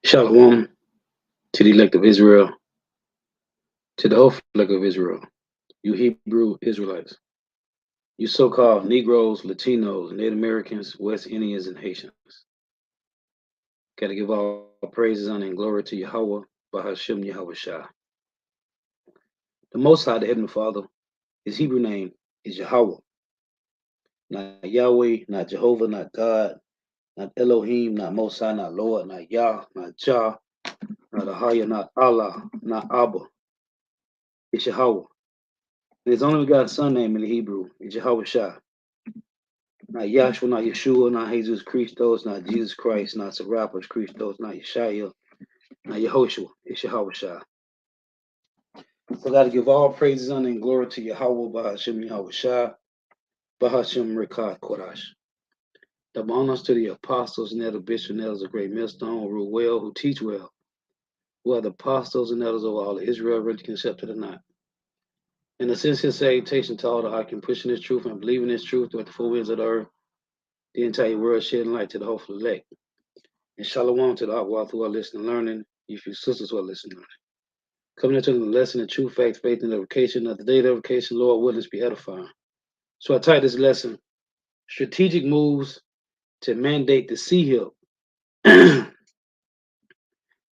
Shalom to the elect of Israel, to the whole flock of Israel, you Hebrew Israelites, you so-called Negroes, Latinos, Native Americans, West Indians, and Haitians. Got to give all praises, honor, and glory to Yahweh, Bahashem Yahweh Shah. The Most High, the Heavenly Father, his Hebrew name is Yahweh. Not Yahweh, not Jehovah, not God, not Elohim, not Most High, not Lord, not Yah, not Jah, not Ahaya, not Allah, not Abba. It's Yahweh. There's only got a son name in the Hebrew. It's Yahweh Shah. Not Yahshua, not Yeshua, not Jesus Christos, not Jesus Christ, not Serapis Christos, not Yeshua, not Yehoshua. It's Yahweh Shah. So I got to give all praises, honor, and glory to Yahweh, Bahashem Yahweh Shah, Bahashem Rikad Kodash. Double honors to the apostles and elder bishops and elders of Great Millstone who rule well, who teach well, who are the apostles and elders of all of Israel, ready to concept or not. In the sincere salutation to all the hearken pushing this truth and believing this truth throughout the four winds of the earth, the entire world shedding light to the hopeful elect. And shalom to the Akwath who are listening and learning, you few sisters who are listening and learning. Coming into the lesson of true faith, faith, and edification of the day of edification, Lord willing to be edifying. So I titled this lesson, Strategic Moves to Mandate the Sea Hill. Now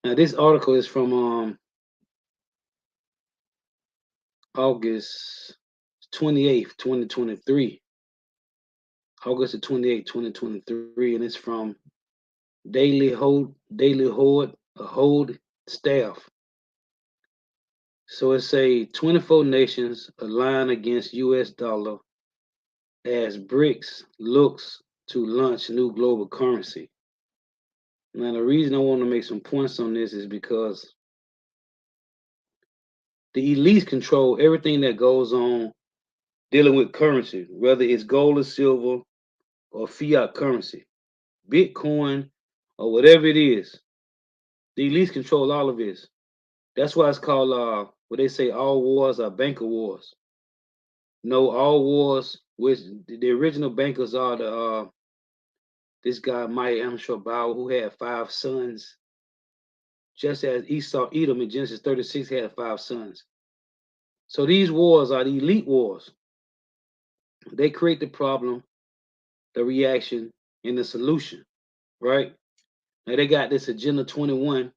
this article is from August 28th, 2023. August the 28th, 2023, and it's from Daily Hold Staff. So it say 24 nations align against US dollar as BRICS looks to launch new global currency. Now the reason I want to make some points on this is because the elites control everything that goes on dealing with currency, whether it's gold or silver or fiat currency, Bitcoin or whatever it is. The elites control all of this. That's why it's called what they say all wars are banker wars. No, all wars, which the original bankers are the this guy Maya Anshobal, who had 5 sons, just as Esau Edom in Genesis 36 had 5 sons. So these wars are the elite wars. They create the problem, the reaction, and the solution, right? Now they got this Agenda 21.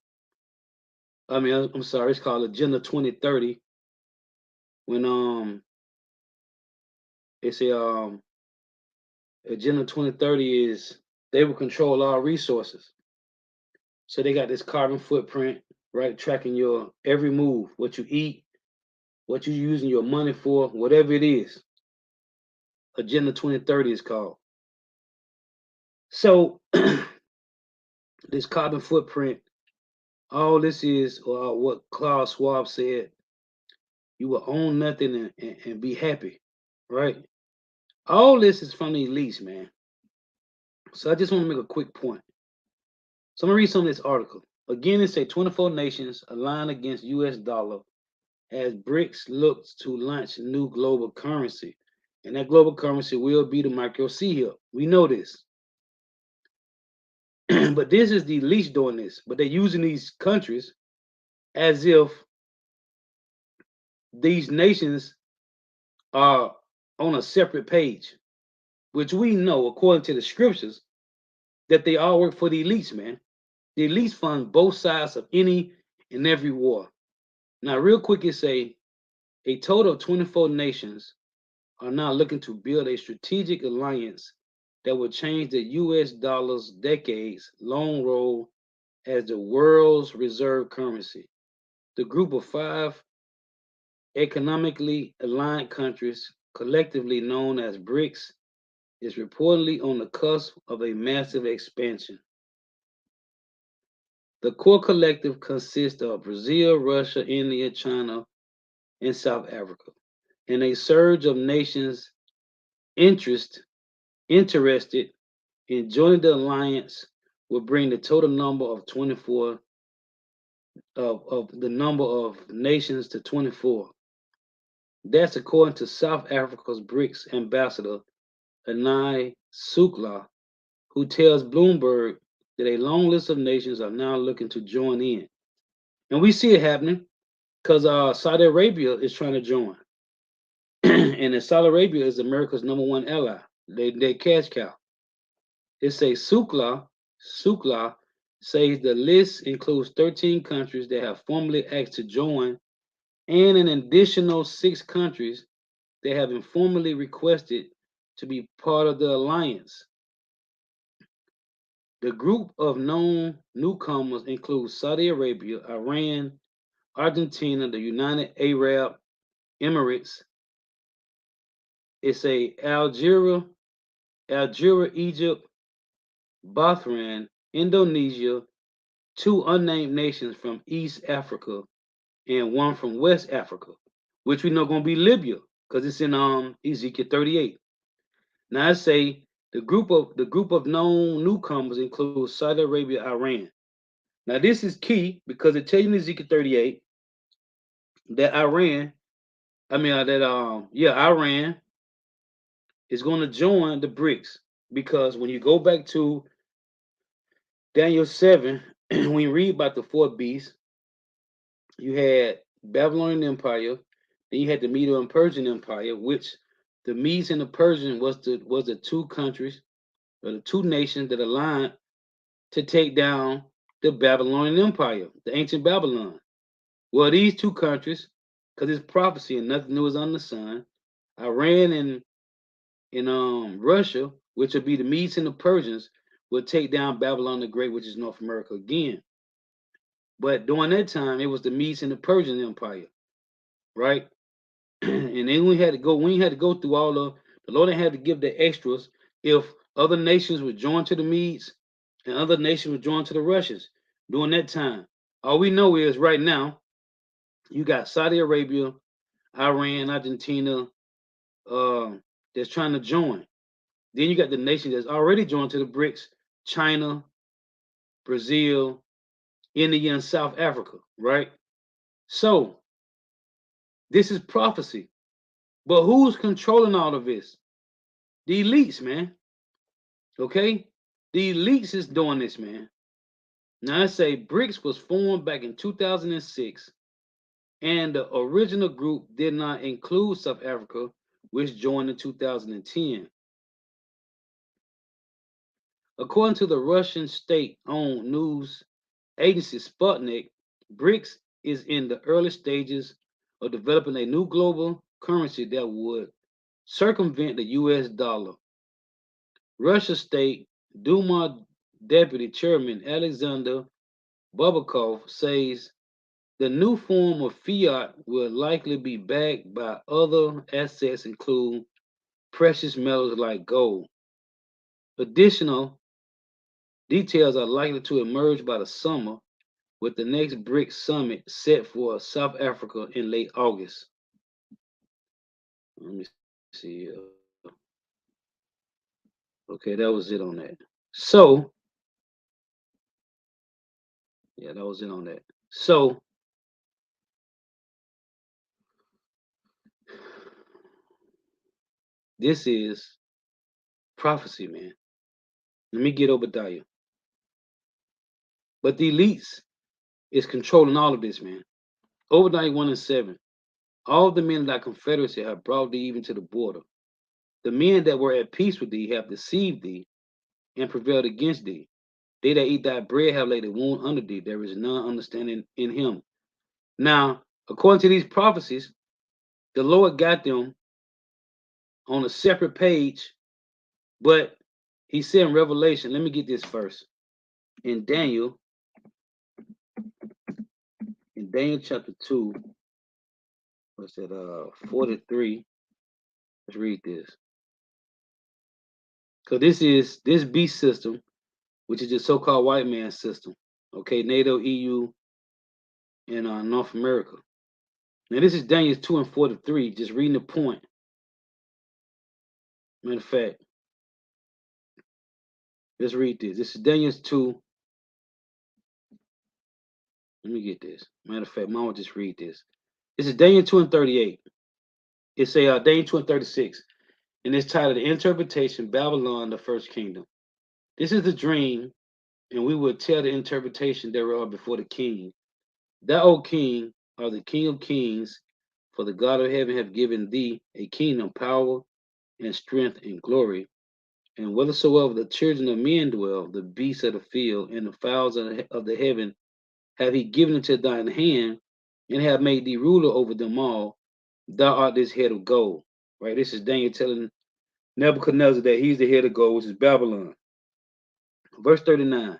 I'm sorry, it's called Agenda 2030. When it's a Agenda 2030 is they will control all resources. So they got this carbon footprint, right? Tracking your every move, what you eat, what you're using your money for, whatever it is. Agenda 2030 is called. So this carbon footprint, all this is what Klaus Schwab said, you will own nothing and be happy, right? All this is from the elites, man. So I just want to make a quick point. So I'm gonna read some of this article. Again, it say 24 nations align against US dollar as BRICS looks to launch new global currency. And that global currency will be the micro sea hill. We know this. But this is the elites doing this. But they're using these countries as if these nations are on a separate page, which we know, according to the scriptures, that they all work for the elites, man. The elites fund both sides of any and every war. Now, real quick, it say a total of 24 nations are now looking to build a strategic alliance that will change the US dollar's decades long role as the world's reserve currency. The group of 5 economically aligned countries, collectively known as BRICS, is reportedly on the cusp of a massive expansion. The core collective consists of Brazil, Russia, India, China, and South Africa, and a surge of nations interested in joining the alliance will bring the total number of 24 of the number of nations to 24. That's according to South Africa's BRICS ambassador, Anai Sukla, who tells Bloomberg that a long list of nations are now looking to join in. And we see it happening because Saudi Arabia is trying to join. And Saudi Arabia is America's #1 ally. They cash cow. It says Sukla says the list includes 13 countries that have formally asked to join and an additional 6 countries that have informally requested to be part of the alliance. The group of known newcomers includes Saudi Arabia, Iran, Argentina, the United Arab Emirates. It's Algeria, Egypt, Bahrain, Indonesia, 2 unnamed nations from East Africa, and 1 from West Africa, which we know going to be Libya because it's in Ezekiel 38. Now I say the group of known newcomers includes Saudi Arabia, Iran. Now this is key because it tells you in Ezekiel 38 that Iran is going to join the BRICS because when you go back to Daniel 7, when you read about the 4 beasts, you had Babylonian Empire, then you had the Medo and Persian Empire, which the Medes and the Persian was the 2 countries or the 2 nations that aligned to take down the Babylonian Empire, the ancient Babylon. Well, these 2 countries, because it's prophecy and nothing new is under the sun, Iran and Russia, which would be the Medes and the Persians, will take down Babylon the Great, which is North America again. But during that time, it was the Medes and the Persian Empire, right? And then we had to go through all the Lord had to give the extras if other nations would join to the Medes and other nations would join to the Russians during that time. All we know is right now, you got Saudi Arabia, Iran, Argentina, that's trying to join. Then you got the nation that's already joined to the BRICS, China, Brazil, India, and South Africa, right? So this is prophecy. But who's controlling all of this? The elites, man. Okay? The elites is doing this, man. Now I say BRICS was formed back in 2006, and the original group did not include South Africa, which joined in 2010. According to the Russian state-owned news agency Sputnik, BRICS is in the early stages of developing a new global currency that would circumvent the US dollar. Russia State Duma Deputy Chairman Alexander Babakov says the new form of fiat will likely be backed by other assets, including precious metals like gold. Additional details are likely to emerge by the summer, with the next BRICS summit set for South Africa in late August. Let me see. Okay, that was it on that. So, yeah, that was it on that. So, this is prophecy, man. Let me get Obadiah. But the elites is controlling all of this, man. Obadiah 1 and 7. All the men of thy confederacy have brought thee even to the border. The men that were at peace with thee have deceived thee and prevailed against thee. They that eat thy bread have laid a wound under thee. There is none understanding in him. Now, according to these prophecies, the Lord got them on a separate page, but he said in Revelation, let me get this verse. In Daniel chapter 2, what's that, 43. Let's read this. So this beast system, which is the so-called white man system. Okay, NATO, EU, and North America. Now this is Daniel 2 and 43, just reading the point. Matter of fact, let's read this. This is Daniel 2. Let me get this. Matter of fact, Mom will just read this. This is Daniel 2 and 38. It's Daniel 2 and 36. And it's titled The Interpretation, Babylon, the First Kingdom. This is the dream and we will tell the interpretation thereof before the king. Thou, O king, art the king of kings, for the God of heaven hath given thee a kingdom, power, and strength, and glory. And whithersoever the children of men dwell, the beasts of the field, and the fowls of the heaven, have he given into thine hand, and have made thee ruler over them all. Thou art this head of gold. Right? This is Daniel telling Nebuchadnezzar that he's the head of gold, which is Babylon. Verse 39.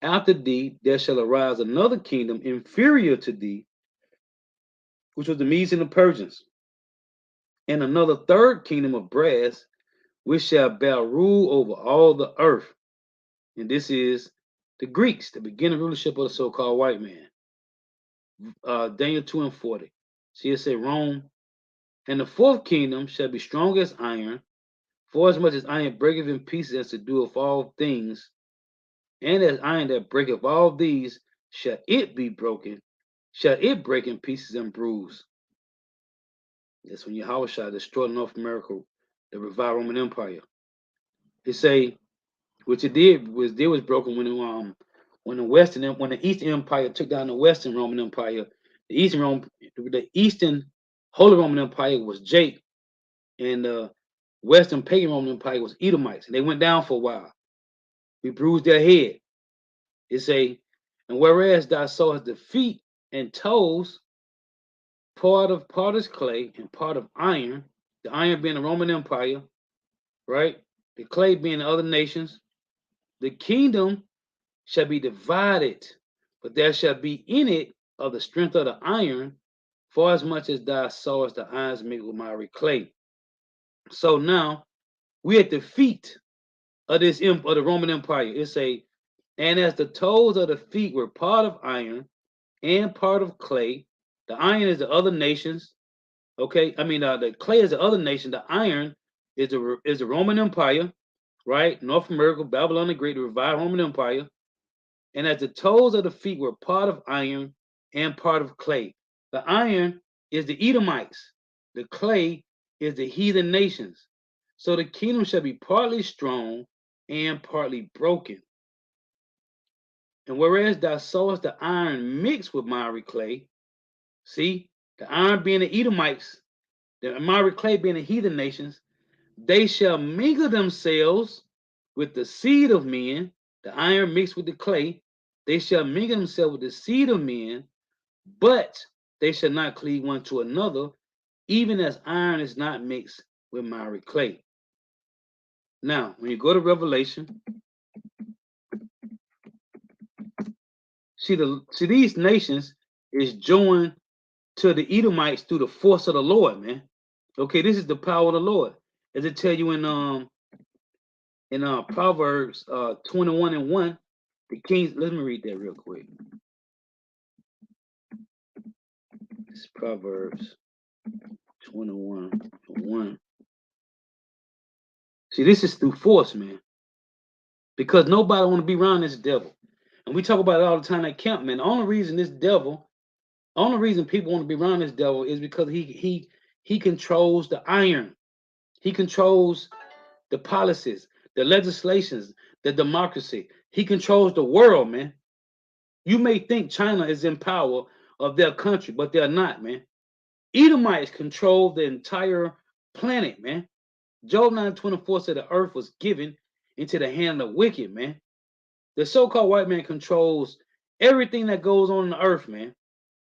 After thee there shall arise another kingdom inferior to thee, which was the Medes and the Persians, and another third kingdom of brass, which shall bear rule over all the earth. And this is the Greeks, the beginning rulership of the so-called white man. Daniel 2 and 40. See, it say Rome. And the fourth kingdom shall be strong as iron, for as much as iron breaketh in pieces as to do of all things, and as iron that breaketh all these, shall it be broken, shall it break in pieces and bruise. That's when Yahushua destroyed North America, the revived Roman Empire. It say, which it did was broken when the Eastern Empire took down the Western Roman Empire. The Eastern Holy Roman Empire was Jake, and the Western Pagan Roman Empire was Edomites, and they went down for a while. We bruised their head. It say, and whereas thou sawest the feet and toes, part is clay and part of iron, the iron being the Roman Empire, right? The clay being the other nations. The kingdom shall be divided, but there shall be in it of the strength of the iron, for as much as thou sawest the irons mixed with miry clay. So now we at the feet of the Roman Empire. It say, and as the toes of the feet were part of iron and part of clay, the iron is the other nations. Okay, I mean the clay is the other nation. The iron is the Roman Empire, right? North America, Babylon the Great, the revived Roman Empire. And as the toes of the feet were part of iron and part of clay. The iron is the Edomites. The clay is the heathen nations. So the kingdom shall be partly strong and partly broken. And whereas thou sawest the iron mixed with miry clay, see, the iron being the Edomites, the miry clay being the heathen nations, they shall mingle themselves with the seed of men, the iron mixed with the clay. They shall mingle themselves with the seed of men, but they shall not cleave one to another, even as iron is not mixed with miry clay. Now, when you go to Revelation, see these nations is joined to the Edomites through the force of the Lord, man. Okay, this is the power of the Lord. As it tell you in Proverbs 21 and 1, the kings, let me read that real quick. It's Proverbs 21 and 1. See, this is through force, man. Because nobody want to be around this devil. And we talk about it all the time at camp, man. The only reason people want to be around this devil is because he controls the iron. He controls the policies, the legislations, the democracy. He controls the world, man. You may think China is in power of their country, but they're not, man. Edomites control the entire planet, man. Job 9:24 said the earth was given into the hand of the wicked, man. The so-called white man controls everything that goes on the earth, man.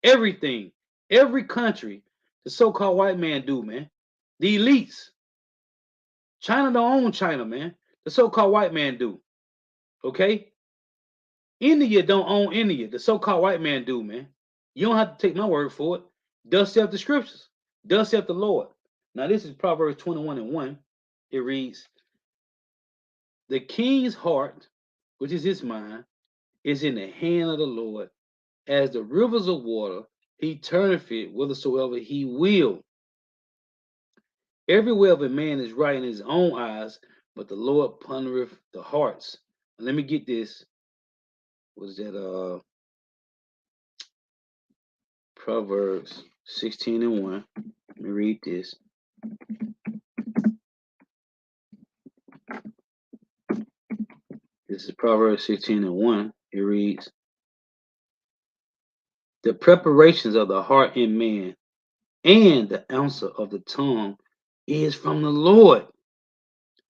Everything, every country, the so-called white man do, man. The elites. China don't own China, man. The so-called white man do. Okay? India don't own India. The so-called white man do, man. You don't have to take my word for it. Thus saith the scriptures. Thus saith the Lord. Now this is Proverbs 21 and 1. It reads, the king's heart, which is his mind, is in the hand of the Lord. As the rivers of water, he turneth it whithersoever he will. Every way of a man is right in his own eyes, but the Lord pondereth the hearts. And let me get this. Was that Proverbs 16 and 1? Let me read this. This This is Proverbs 16:1. It reads, the preparations of the heart in man and the answer of the tongue is from the Lord.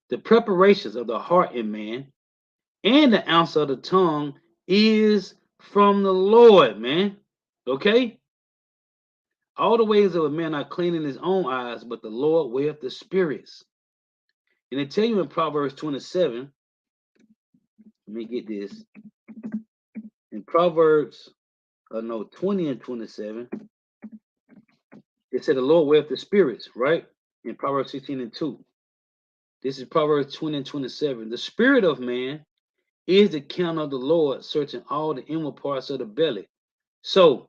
The preparations of the heart in man and the answer of the tongue is from the Lord, man. Okay? All the ways of a man are clean in his own eyes, but the Lord weigheth the spirits. And they tell you in Proverbs 27, let me get this. In Proverbs 20 and 27, it said the Lord weigheth the spirits, right? In Proverbs 16 and 2. This is Proverbs 20 and 27. The spirit of man is the count of the Lord, searching all the inward parts of the belly. So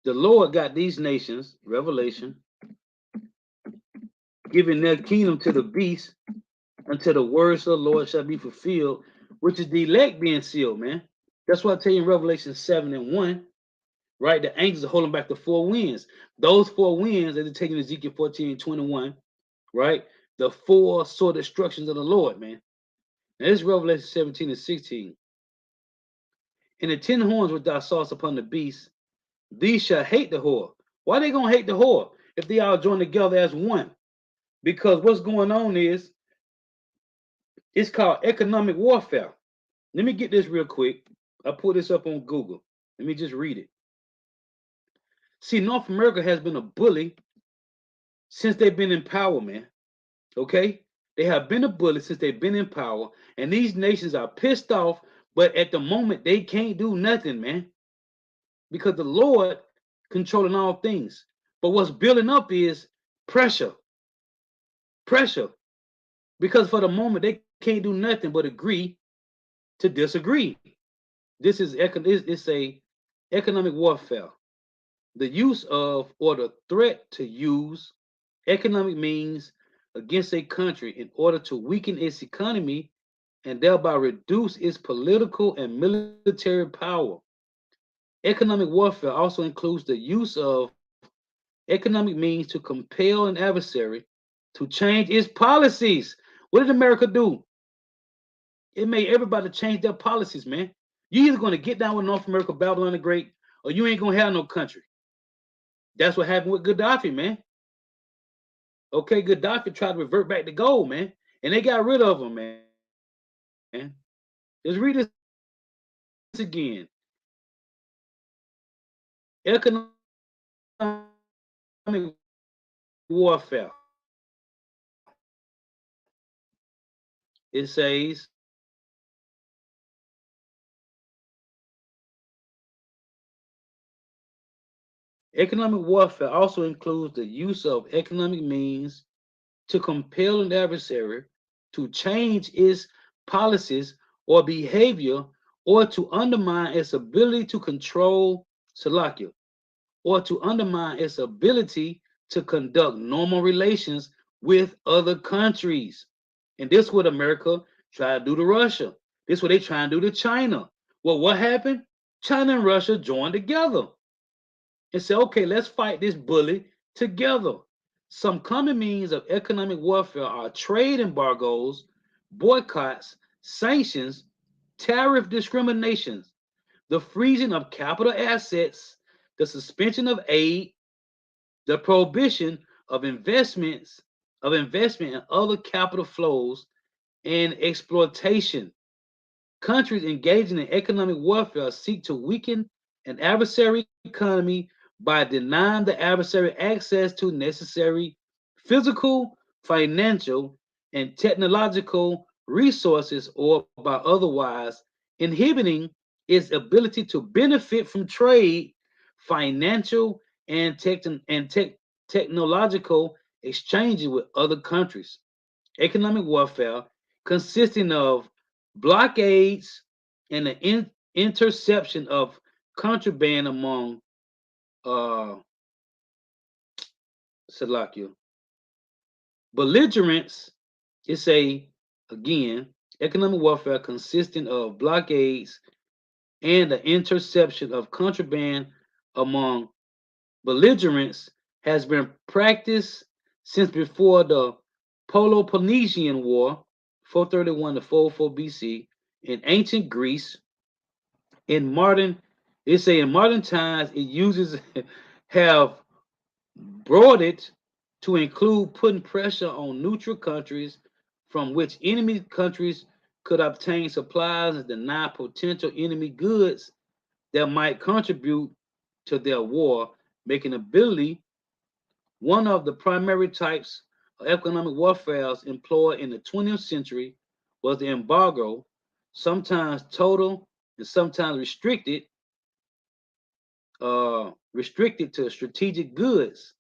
the Lord got these nations, Revelation, giving their kingdom to the beast until the words of the Lord shall be fulfilled, which is the elect being sealed, man. That's what I tell you in Revelation 7 and 1, right? The angels are holding back the four winds. Those four winds, as they take in Ezekiel 14 and 21, right? The four sort of instructions of the Lord, man. Now, this is Revelation 17 and 16. And the 10 horns which thou sawest upon the beast, these shall hate the whore. Why they gonna hate the whore if they all join together as one? Because what's going on is it's called economic warfare. Let me get this real quick. I put this up on Google. Let me just read it. See, North America has been a bully since they've been in power, man. Okay? They have been a bully since they've been in power, and these nations are pissed off, but at the moment they can't do nothing, man. Because the Lord controlling all things. But what's building up is pressure. Pressure. Because for the moment they can't do nothing but agree to disagree. This is it's a economic warfare. The use of or the threat to use economic means against a country in order to weaken its economy and thereby reduce its political and military power. Economic warfare also includes the use of economic means to compel an adversary to change its policies. What did America do? It made everybody change their policies, man. You either going to get down with North America, Babylon the Great, or you ain't going to have no country. That's what happened with Gaddafi, man. Okay, Gaddafi tried to revert back to gold, man, and they got rid of him, man. Let's read this again. Economic warfare. It says, economic warfare also includes the use of economic means to compel an adversary to change its policies or behavior or to undermine its ability to control Salakia or to undermine its ability to conduct normal relations with other countries. And this is what America tried to do to Russia. This is what they trying to do to China. Well, what happened? China and Russia joined together and said, okay, let's fight this bully together. Some common means of economic warfare are trade embargoes, boycotts, sanctions, tariff discriminations, the freezing of capital assets, the suspension of aid, the prohibition of investment in other capital flows, and exploitation. Countries engaging in economic warfare seek to weaken an adversary economy by denying the adversary access to necessary physical, financial, and technological resources or by otherwise inhibiting its ability to benefit from trade, financial, and technological exchanges with other countries. Economic warfare consisting of blockades and the interception of contraband among Salakia. Belligerents is again, economic warfare consisting of blockades and the interception of contraband among belligerents has been practiced since before the Peloponnesian War 431 to 404 BC. In ancient Greece, in modern, they say in modern times, it uses have broadened to include putting pressure on neutral countries from which enemy countries could obtain supplies and deny potential enemy goods that might contribute to their war, making ability one of the primary types of economic warfare employed in the 20th century was the embargo, sometimes total and sometimes restricted to strategic goods,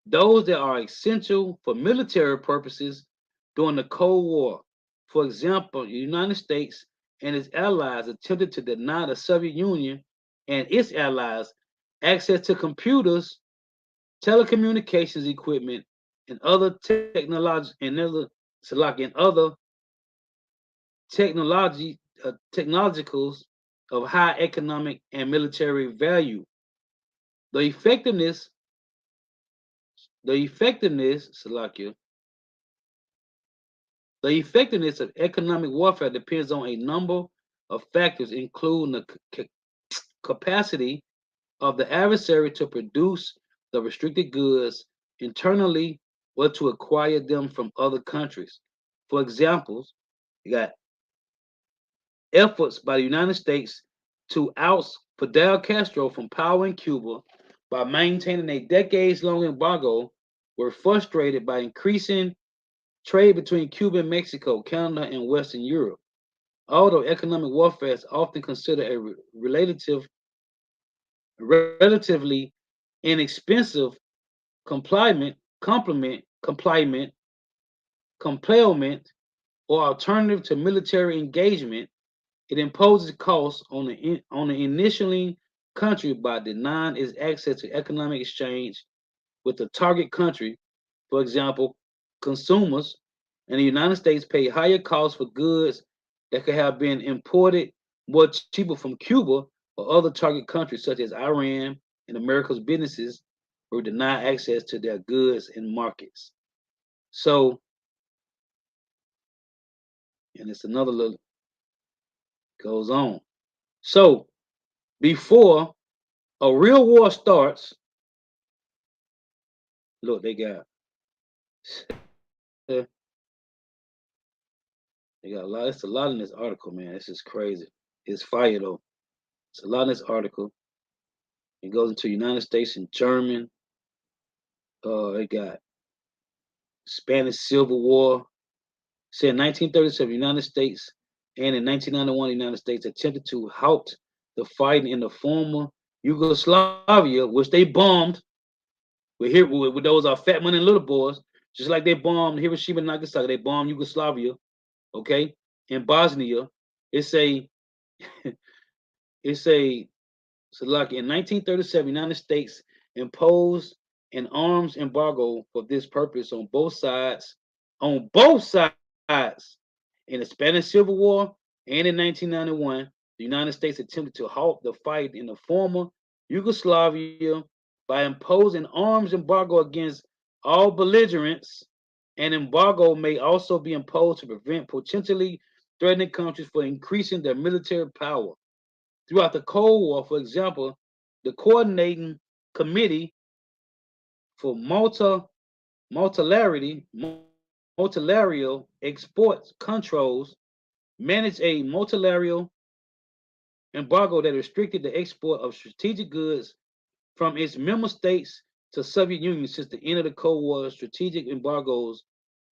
those that are essential for military purposes during the Cold War. For example, the United States and its allies attempted to deny the Soviet Union and its allies access to computers, telecommunications equipment, and other technologicals of high economic and military value. The effectiveness, Salakia, the effectiveness of economic warfare depends on a number of factors, including the capacity of the adversary to produce the restricted goods internally or to acquire them from other countries. For examples, you got efforts by the United States to oust Fidel Castro from power in Cuba by maintaining a decades-long embargo were frustrated by increasing trade between Cuba and Mexico, Canada, and Western Europe. Although economic warfare is often considered a relatively inexpensive complement, or alternative to military engagement, it imposes costs on the initialing country by denying its access to economic exchange with the target country. For example, consumers in the United States pay higher costs for goods that could have been imported more cheaper from Cuba or other target countries such as Iran, and America's businesses were denied access to their goods and markets. So, and it's another little goes on. So, before a real war starts, look, uh, they got a lot. It's a lot in this article, man. This is crazy. It's fire though. It's a lot in this article. It goes into United States and German. It got Spanish Civil War. Said 1937, United States, and in 1991, the United States attempted to halt the fighting in the former Yugoslavia, which they bombed. With here, with those fat money and little boys, just like they bombed Hiroshima and Nagasaki, they bombed Yugoslavia. Okay, in Bosnia, it's a, it's a, so like in 1937, United States imposed an arms embargo for this purpose on both sides. On both sides, in the Spanish Civil War and in 1991, the United States attempted to halt the fight in the former Yugoslavia by imposing arms embargo against all belligerents. An embargo may also be imposed to prevent potentially threatening countries from increasing their military power. Throughout the Cold War, for example, the Coordinating Committee for multilateral export controls managed a multilateral embargo that restricted the export of strategic goods from its member states to Soviet Union. Since the end of the Cold War, strategic embargoes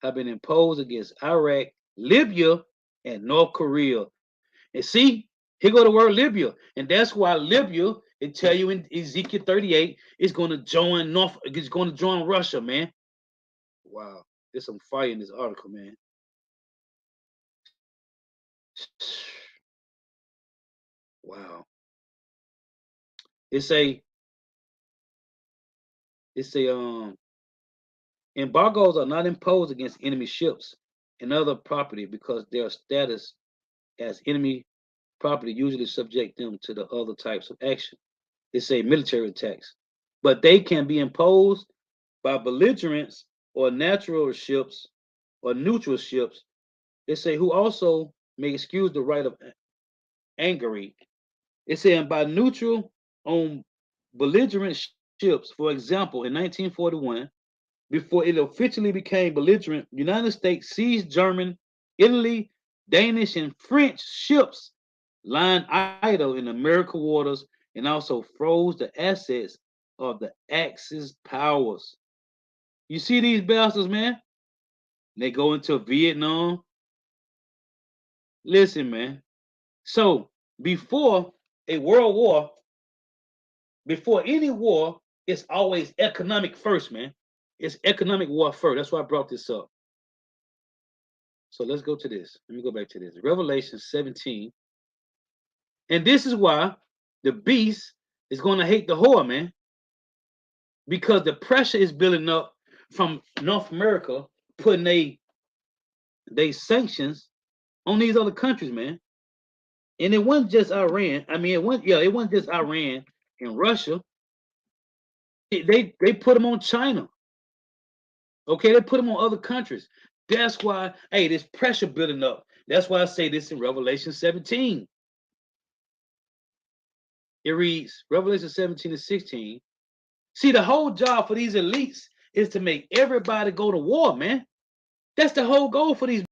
have been imposed against Iraq, Libya, and North Korea. And see, here go the word Libya. And that's why Libya, it tell you in Ezekiel 38, is going to join Russia, man. Wow. There's some fire in this article, man. Wow. It's a it's a embargoes are not imposed against enemy ships and other property because their status as enemy property usually subject them to the other types of action. It's a military attacks. But they can be imposed by belligerents or natural ships or neutral ships They say who also may excuse the right of angry. It's saying by neutral on belligerent ships. For example, in 1941, before it officially became belligerent, United States seized German, Italy, Danish, and French ships lying idle in American waters and also froze the assets of the Axis powers. You see these bastards, man? They go into Vietnam. Listen, man. So before a world war, before any war, it's always economic first, man. It's economic war first. That's why I brought this up. So let's go to this. Let me go back to this. Revelation 17. And this is why the beast is going to hate the whore, man. Because the pressure is building up from North America putting they sanctions on these other countries, man. And it wasn't just Iran. I mean, it wasn't just Iran and Russia. They put them on China. Okay, they put them on other countries. That's why, hey, this pressure building up. That's why I say this in Revelation 17. It reads, Revelation 17 and 16. See, the whole job for these elites is to make everybody go to war, man. That's the whole goal for these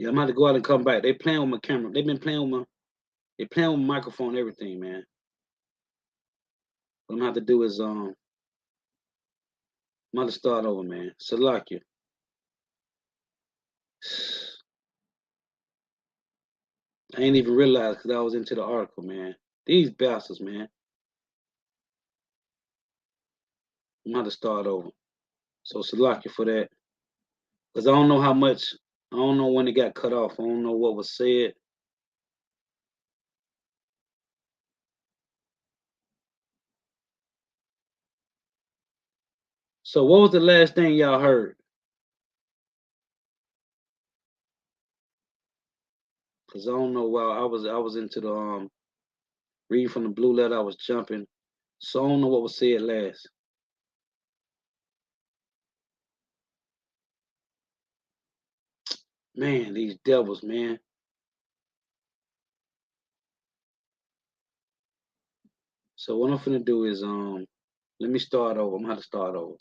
Yeah, I'm gonna have to go out and come back. They playing with my camera. They've been playing with my. They playing with my microphone, everything, man. What I'm gonna have to do is I'm gonna start over, man. Salakia. I ain't even realized because I was into the article, man. These bastards, man. I'm gonna have to start over. So Salakia for that. Because I don't know how much, I don't know when it got cut off. I don't know what was said. So what was the last thing y'all heard? Because I don't know. While I was into the reading from the blue letter, I was jumping. So I don't know what was said last. Man, these devils, man. So what I'm finna do is let me start over. I'm gonna have to start over.